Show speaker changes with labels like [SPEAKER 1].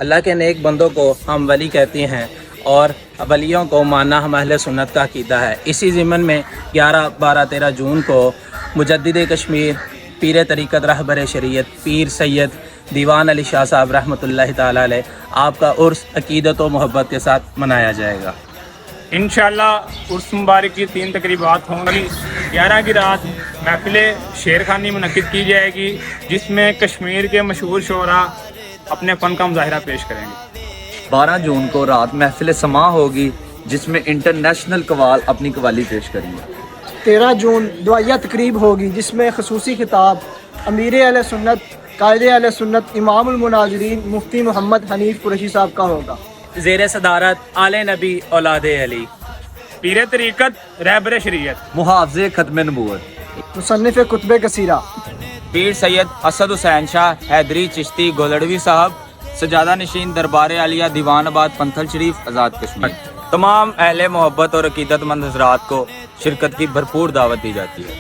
[SPEAKER 1] اللہ کے نیک بندوں کو ہم ولی کہتے ہیں اور ولیوں کو ماننا ہم اہل سنت کا عقیدہ ہے۔ اسی ضمن میں 11، 12، 13 جون کو مجدد کشمیر، پیر طریقت، رہبر شریعت، پیر سید دیوان علی شاہ صاحب رحمۃ اللہ تعالیٰ علیہ آپ کا عرس عقیدت و محبت کے ساتھ منایا جائے گا۔
[SPEAKER 2] انشاءاللہ عرس مبارک کی 3 تقریبات ہوں گی۔ 11 کی رات محفل شعر خوانی منعقد کی جائے گی، جس میں کشمیر کے مشہور شعراء اپنے فن کا مظاہرہ پیش کریں گے۔
[SPEAKER 3] 12 جون کو رات محفل سماع ہوگی، جس میں انٹرنیشنل قوال اپنی قوالی پیش کریں گے۔
[SPEAKER 4] 13 جون دعائیہ تقریب ہوگی، جس میں خصوصی خطاب امیر اہل سنت، قائد اہل سنت، امام المناظرین مفتی محمد حنیف قریشی صاحب کا ہوگا۔
[SPEAKER 1] زیر صدارت آل نبی اولاد علی،
[SPEAKER 2] پیر طریقت، رہبر شریعت،
[SPEAKER 3] محافظ ختم نبوت،
[SPEAKER 4] مصنف کتب کثیرہ،
[SPEAKER 5] پیر سید اسد حسین شاہ حیدری چشتی گولڑوی صاحب، سجادہ نشین دربار عالیہ دیوان آباد پنتھل شریف آزاد کشمیر۔ تمام اہل محبت اور عقیدت مند حضرات کو شرکت کی بھرپور دعوت دی جاتی ہے۔